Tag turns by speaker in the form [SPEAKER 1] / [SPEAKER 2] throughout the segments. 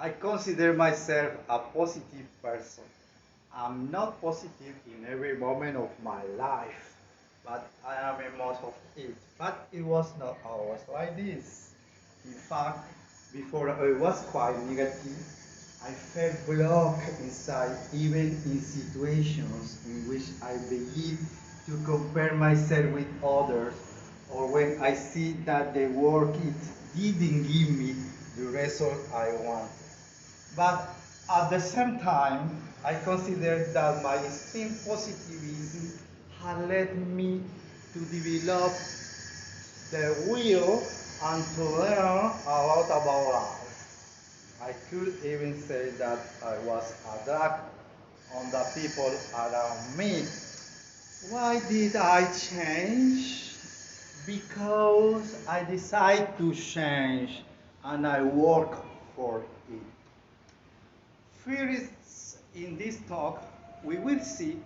[SPEAKER 1] I consider myself a positive person. I'm not positive in every moment of my life, but I am in most of it. But it was not always like this. In fact, before I was quite negative, I felt blocked inside, even in situations in which I begin to compare myself with others, or when I see that the work it didn't give me the result I wanted. But at the same time, I consider that my extreme positivism had led me to develop the will and to learn a lot about life. I could even say that I was a drag on the people around me. Why did I change? Because I decided to change and I work for it. First, in this talk, we will see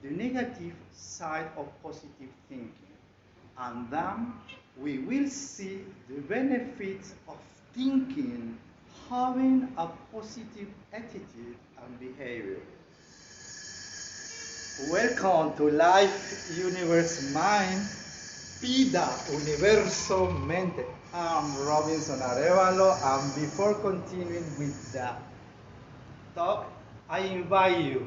[SPEAKER 1] the negative side of positive thinking, and then we will see the benefits of thinking, having a positive attitude and behavior. Welcome to Life Universe Mind, Vida Universo Mente. I'm Robinson Arévalo, and before continuing with the talk, I invite you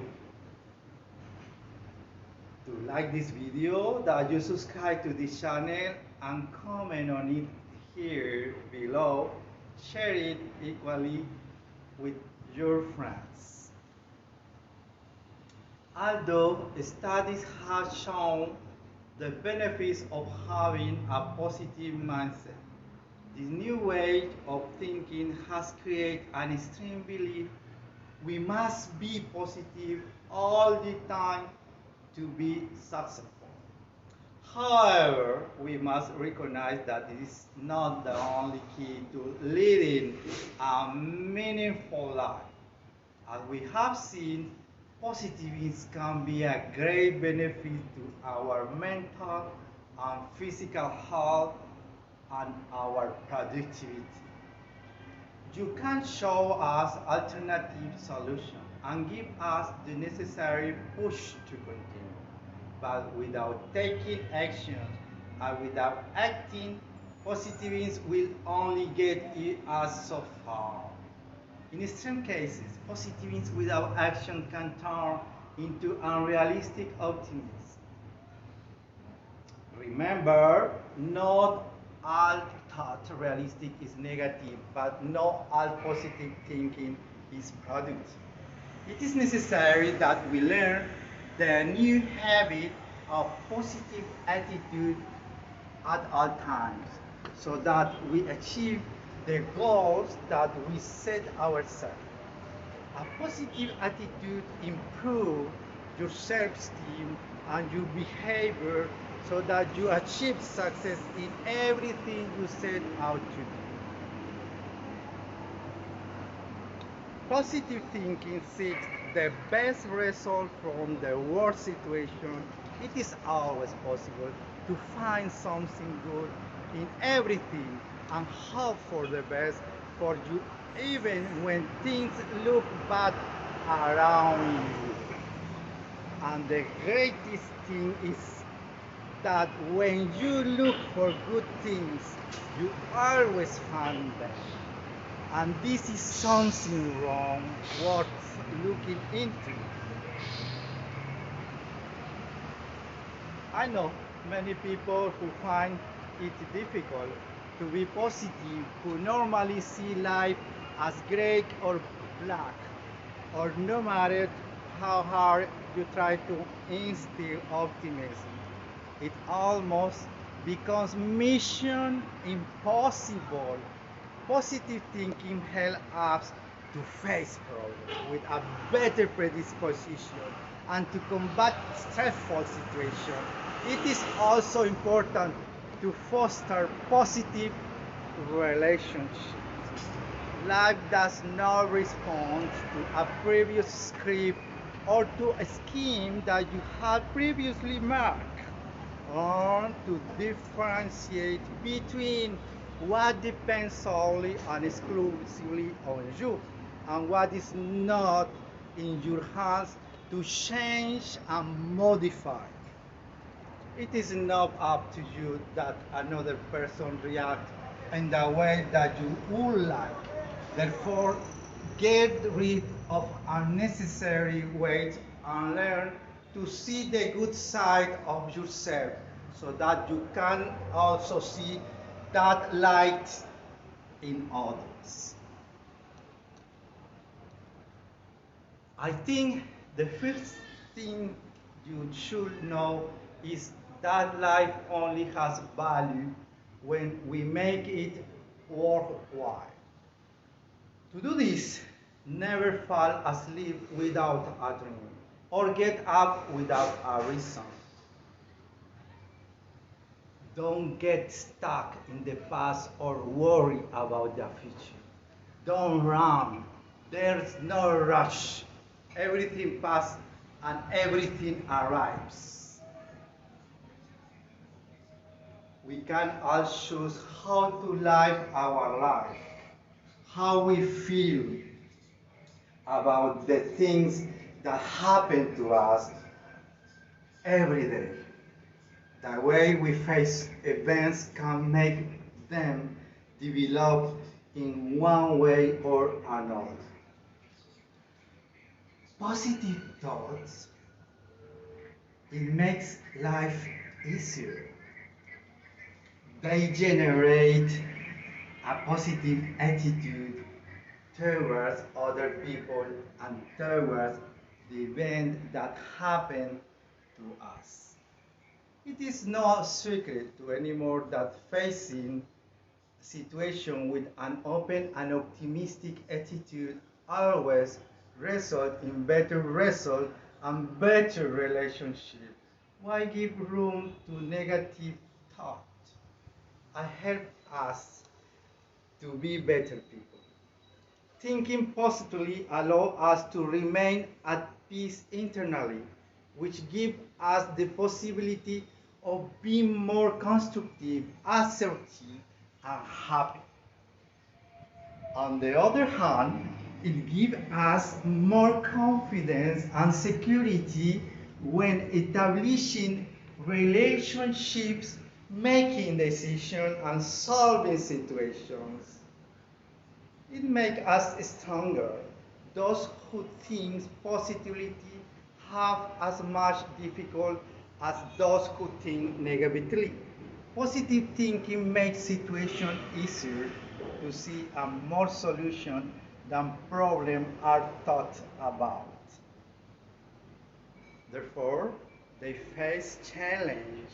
[SPEAKER 1] to like this video, that you subscribe to this channel and comment on it here below. Share it equally with your friends. Although studies have shown the benefits of having a positive mindset, this new way of thinking has created an extreme belief we must be positive all the time to be successful. However, we must recognize that this is not the only key to leading a meaningful life. As we have seen, positivism can be a great benefit to our mental and physical health and our productivity. You can show us alternative solutions and give us the necessary push to continue. But without taking action and without acting, positivism will only get us so far. In extreme cases, positivism without action can turn into unrealistic optimism. Remember, not all thought realistic is negative, but not all positive thinking is productive. It is necessary that we learn the new habit of positive attitude at all times, so that we achieve the goals that we set ourselves. A positive attitude improves your self-esteem and your behavior, so that you achieve success in everything you set out to do. Positive thinking seeks the best result from the worst situation. It is always possible to find something good in everything and hope for the best for you, even when things look bad around you. And the greatest thing is that when you look for good things, you always find them. And this is something wrong worth looking into. I know many people who find it difficult to be positive, who normally see life as gray or black, or no matter how hard you try to instill optimism, it almost becomes mission impossible. Positive thinking helps us to face problems with a better predisposition and to combat stressful situations. It is also important to foster positive relationships. Life does not respond to a previous script or to a scheme that you had previously marked. Learn to differentiate between what depends solely and exclusively on you and what is not in your hands to change and modify. It is not up to you that another person react in the way that you would like. Therefore, get rid of unnecessary weight and learn to see the good side of yourself so that you can also see that light in others. I think the first thing you should know is that life only has value when we make it worthwhile. To do this, never fall asleep without a dream or get up without a reason. Don't get stuck in the past or worry about the future. Don't run. There's no rush. Everything passes and everything arrives. We can all choose how to live our life, how we feel about the things that happen to us every day. The way we face events can make them develop in one way or another. Positive thoughts, it makes life easier. They generate a positive attitude towards other people and towards the event that happen to us. It is no secret to anymore that facing a situation with an open and optimistic attitude always result in better result and better relationship. Why give room to negative thought? I help us to be better people. Thinking positively allows us to remain at peace internally, which gives us the possibility of being more constructive, assertive, and happy. On the other hand, it gives us more confidence and security when establishing relationships, making decisions, and solving situations. It makes us stronger. Those who think positively have as much difficult as those who think negatively. Positive thinking makes situations easier to see and more solutions than problems are thought about. Therefore, they face challenge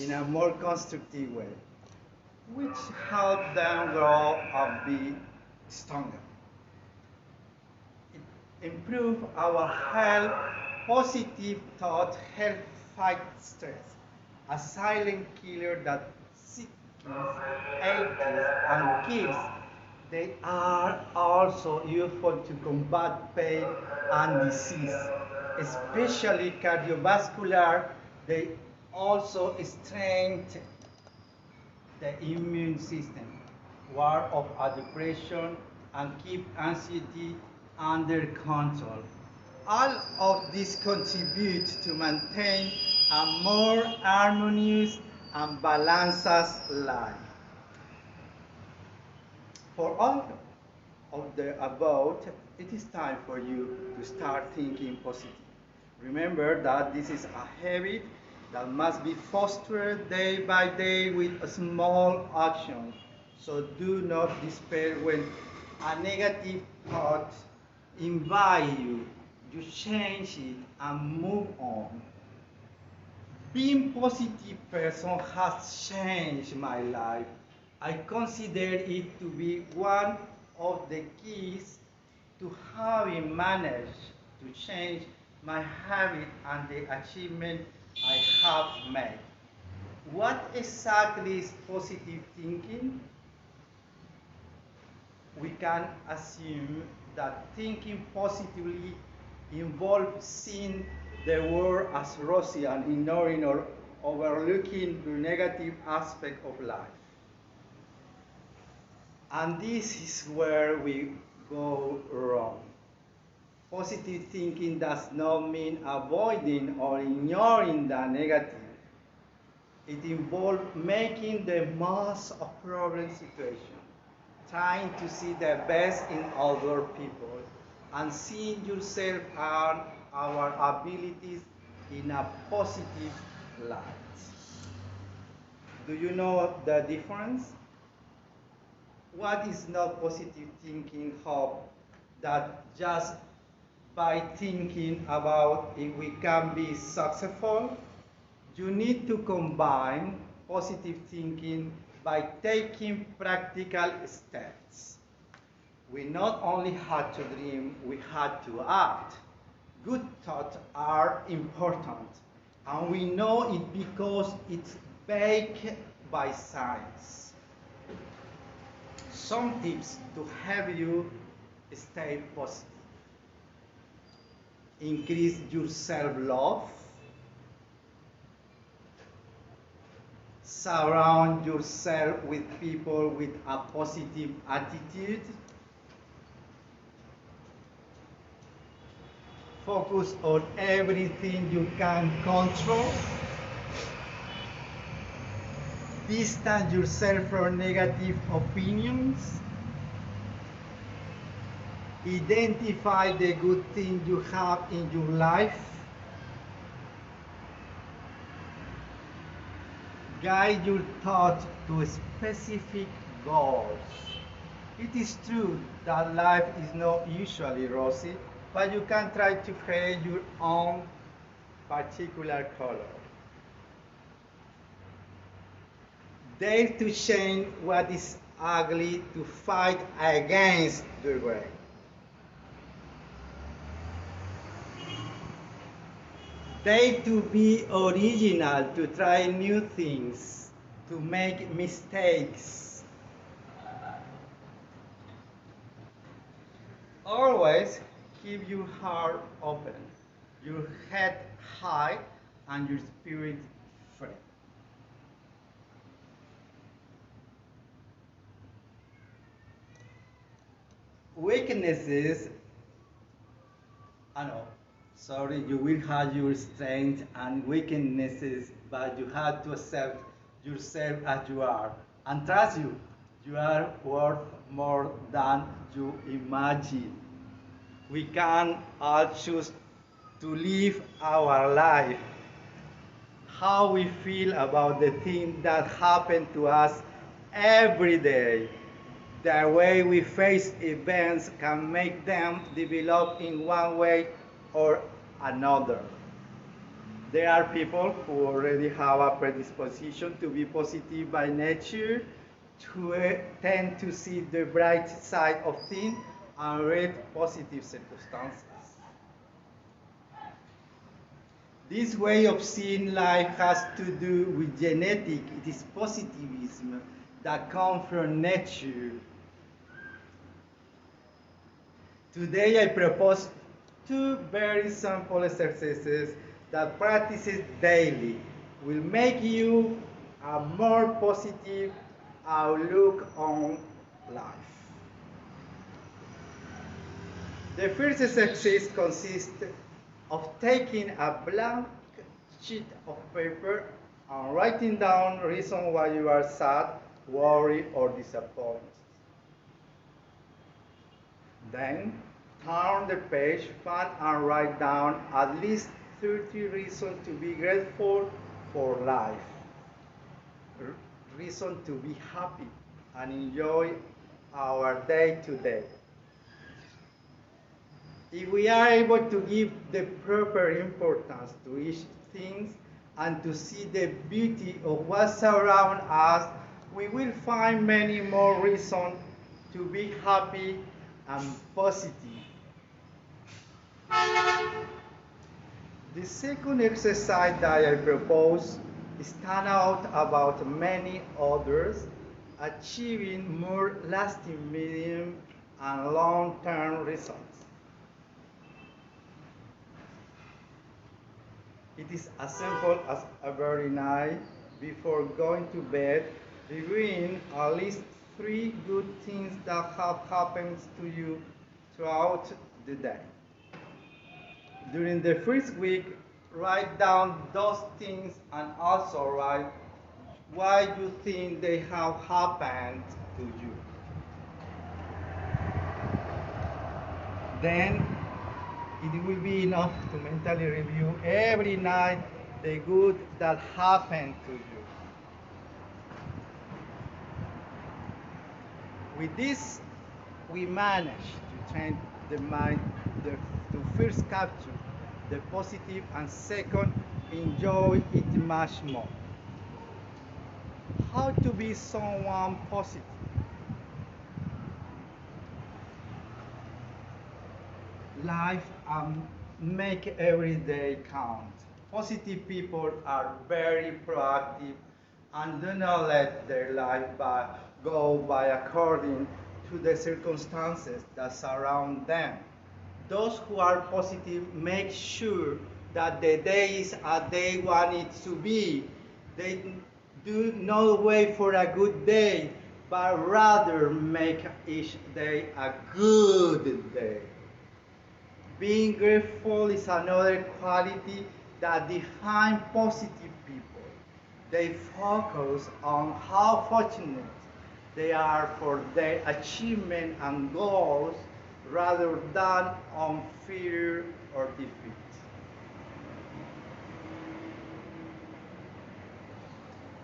[SPEAKER 1] in a more constructive way, which help them grow and be stronger. It improve our health. Positive thought help fight stress, a silent killer that sickens, aches, and kills. They are also useful to combat pain and disease, especially cardiovascular. They also strengthen the immune system, ward off a depression, and keep anxiety under control. All of this contributes to maintain a more harmonious and balanced life. For all of the above, it is time for you to start thinking positive. Remember that this is a habit that must be fostered day by day with a small action. So do not despair when a negative thought invite you. You change it and move on. Being positive person has changed my life. I consider it to be one of the keys to having managed to change my habit and the achievement I have made. What exactly is positive thinking? We can assume that thinking positively involves seeing the world as rosy and ignoring or overlooking the negative aspect of life. And this is where we go wrong. Positive thinking does not mean avoiding or ignoring the negative. It involves making the most of problem situation, trying to see the best in other people, and seeing yourself and our abilities in a positive light. Do you know the difference? What is not positive thinking? Hope that just by thinking about if we can be successful, you need to combine positive thinking by taking practical steps. We not only had to dream, we had to act. Good thoughts are important, and we know it because it's backed by science. Some tips to help you stay positive. Increase your self-love. Surround yourself with people with a positive attitude. Focus on everything you can control. Distance yourself from negative opinions. Identify the good things you have in your life. Guide your thoughts to specific goals. It is true that life is not usually rosy, but you can try to create your own particular color. Dare to change what is ugly to fight against the gray. Dare to be original, to try new things, to make mistakes. Always keep your heart open, your head high, and your spirit free. Weaknesses, I know, sorry, you will have your strengths and weaknesses, but you have to accept yourself as you are. And trust you, you are worth more than you imagine. We can all choose to live our life, how we feel about the things that happen to us every day. The way we face events can make them develop in one way or another. There are people who already have a predisposition to be positive by nature, who tend to see the bright side of things and read positive circumstances. This way of seeing life has to do with genetic. It is positivism that comes from nature. Today I propose two very simple exercises that practices daily will make you a more positive outlook on life. The first exercise consists of taking a blank sheet of paper and writing down reasons why you are sad, worried, or disappointed. Then turn the page, find and write down at least 30 reasons to be grateful for life. Reason to be happy and enjoy our day to day. If we are able to give the proper importance to each thing and to see the beauty of what surrounds us, we will find many more reasons to be happy and positive. The second exercise that I propose stand out about many others, achieving more lasting medium and long-term results. It is as simple as every night before going to bed, reviewing at least 3 good things that have happened to you throughout the day. During the first week, write down those things and also write why you think they have happened to you. Then it will be enough to mentally review every night the good that happened to you. With this, we manage to train the mind to first capture the positive and second, enjoy it much more. How to be someone positive? Life and make every day count. Positive people are very proactive and do not let their life go by according to the circumstances that surround them. Those who are positive make sure that the day is as they want it to be. They do not wait for a good day, but rather make each day a good day. Being grateful is another quality that defines positive people. They focus on how fortunate they are for their achievement and goals rather than on fear or defeat.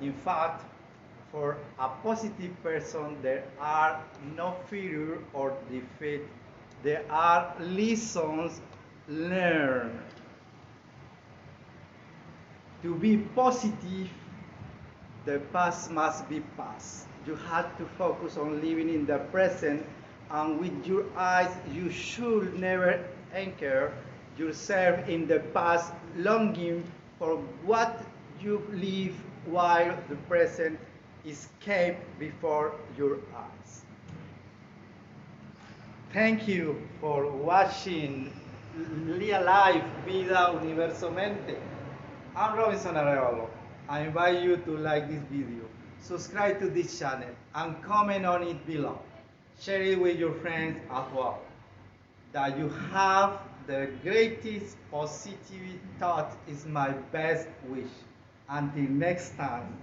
[SPEAKER 1] In fact, for a positive person, there are no fear or defeat. There are lessons learned. To be positive, the past must be past. You have to focus on living in the present, and with your eyes, you should never anchor yourself in the past, longing for what you live while the present is kept before your eyes. Thank you for watching Life, Vida, Universo, Mente. I'm Robinson Arévalo. I invite you to like this video, subscribe to this channel, and comment on it below. Share it with your friends as well. That you have the greatest positive thought is my best wish. Until next time.